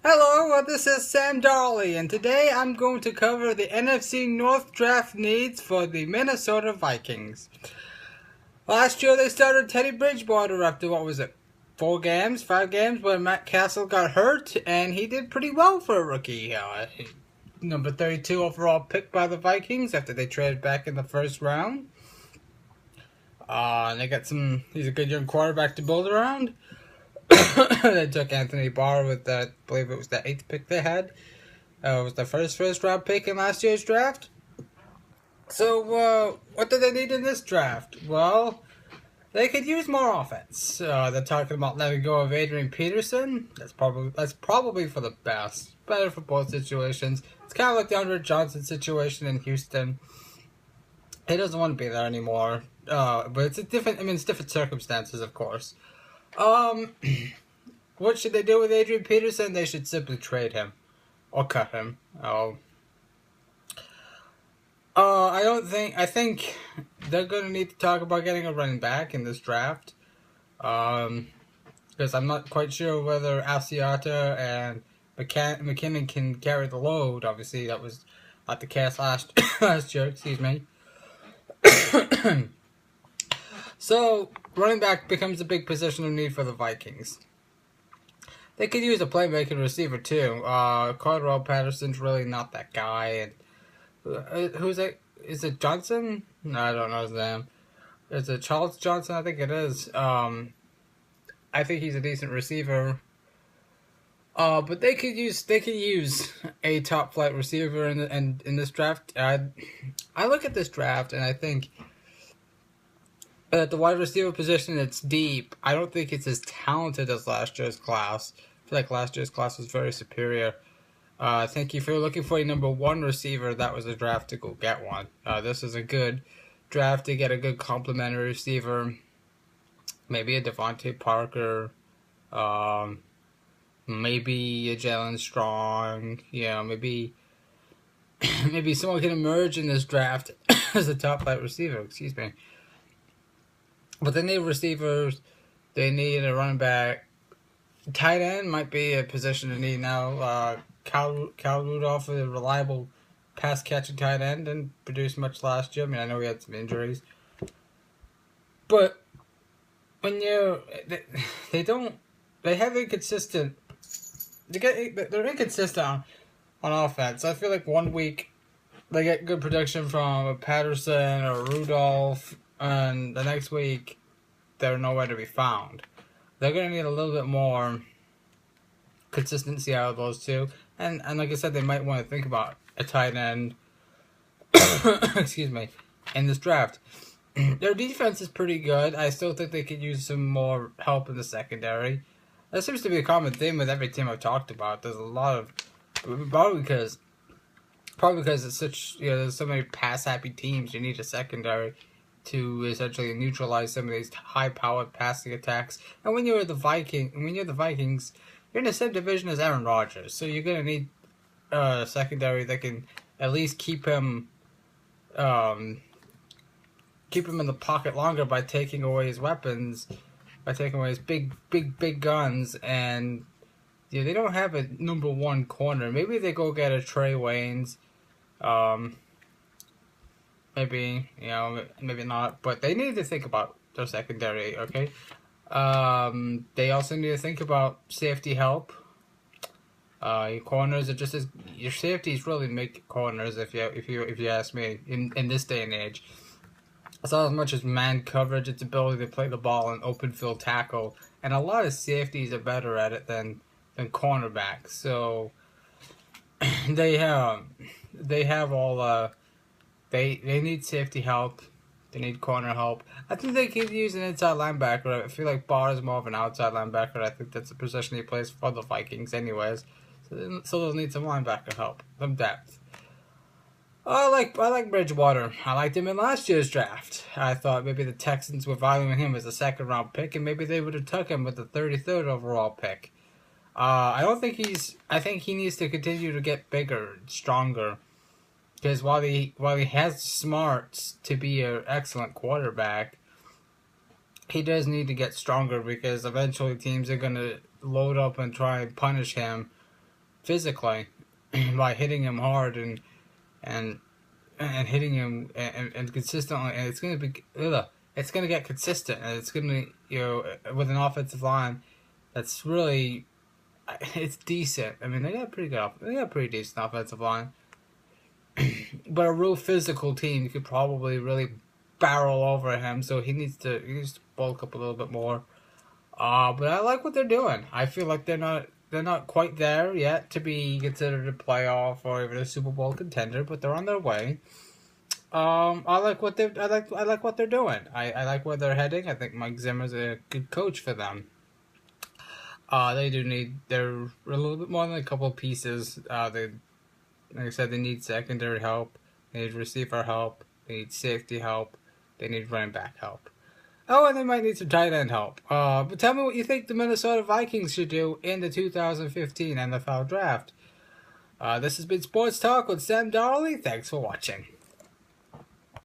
Hello, this is Sam Darley, and today I'm going to cover the NFC North draft needs for the Minnesota Vikings. Last year they started Teddy Bridgewater after, 5 games, when Matt Castle got hurt, and he did pretty well for a rookie. Number 32 overall pick by the Vikings after they traded back in the first round. And he's a good young quarterback to build around. They took Anthony Barr with that, I believe it was the 8th pick they had. It was the first round pick in last year's draft. So, what do they need in this draft? Well, they could use more offense. They're talking about letting go of Adrian Peterson. That's probably for the best. Better for both situations. It's kind of like the Andre Johnson situation in Houston. He doesn't want to be there anymore. But it's different circumstances, of course. What should they do with Adrian Peterson? They should simply trade him. Or cut him. I think they're going to need to talk about getting a running back in this draft. Because I'm not quite sure whether Asiata and McKinnon can carry the load. Obviously, that was not the case last year, excuse me. So, running back becomes a big position of need for the Vikings. They could use a playmaking receiver too. Cordell Patterson's really not that guy. And who's it? Is it Johnson? No, I don't know his name. Is it Charles Johnson? I think it is. I think he's a decent receiver. But they could use a top flight receiver in this draft. I look at this draft and I think at the wide receiver position, it's deep. I don't think it's as talented as last year's class. I feel like last year's class was very superior. I think if you're looking for a number 1 receiver, that was a draft to go get one. This is a good draft to get a good complementary receiver. Maybe a Devontae Parker. Maybe a Jalen Strong. Maybe someone can emerge in this draft as a top flight receiver. Excuse me. But they need receivers. They need a running back. Tight end might be a position to need now. Cal Rudolph is a reliable pass-catching tight end. Didn't produce much last year. I know he had some injuries. But when they have inconsistent. They're inconsistent on offense. I feel like 1 week they get good production from Patterson or Rudolph, and the next week they're nowhere to be found. They're going to need a little bit more consistency out of those two. And like I said, they might want to think about a tight end excuse me, in this draft. Their defense is pretty good. I still think they could use some more help in the secondary. That seems to be a common theme with every team I've talked about. There's a lot of probably because it's such there's so many pass happy teams. You need a secondary to essentially neutralize some of these high-powered passing attacks. And when you're the Vikings, you're in the same division as Aaron Rodgers, so you're gonna need a secondary that can at least keep him in the pocket longer by taking away his weapons, by taking away his big guns. And they don't have a number 1 corner. Maybe they go get a Trey Waynes. Maybe not, but they need to think about their secondary, okay? They also need to think about safety help. Your corners are just as your safeties really make corners if you ask me in this day and age. It's not as much as man coverage; it's ability to play the ball in open field tackle, and a lot of safeties are better at it than cornerbacks. So they have all. They need safety help. They need corner help. I think they could use an inside linebacker. I feel like Barr is more of an outside linebacker. I think that's the position he plays for the Vikings anyways. So they'll need some linebacker help, some depth. I like Bridgewater. I liked him in last year's draft. I thought maybe the Texans were valuing him as a 2nd round pick, and maybe they would have took him with the 33rd overall pick. I think he needs to continue to get bigger, stronger. Because while he has smarts to be an excellent quarterback, he does need to get stronger, because eventually teams are going to load up and try and punish him physically by hitting him hard and hitting him and consistently, and it's gonna be it's gonna get consistent, and it's gonna with an offensive line that's really it's decent. I mean, they got a pretty decent offensive line, but a real physical team could probably really barrel over him. So he needs to bulk up a little bit more. But I like what they're doing. I feel like they're not quite there yet to be considered a playoff or even a Super Bowl contender, but they're on their way. I like what they're doing. I like where they're heading. I think Mike Zimmer's a good coach for them. They're a little bit more than a couple of pieces. Like I said, they need secondary help. They need receiver help. They need safety help. They need running back help. Oh, and they might need some tight end help. But tell me what you think the Minnesota Vikings should do in the 2015 NFL Draft. This has been Sports Talk with Sam Darley. Thanks for watching.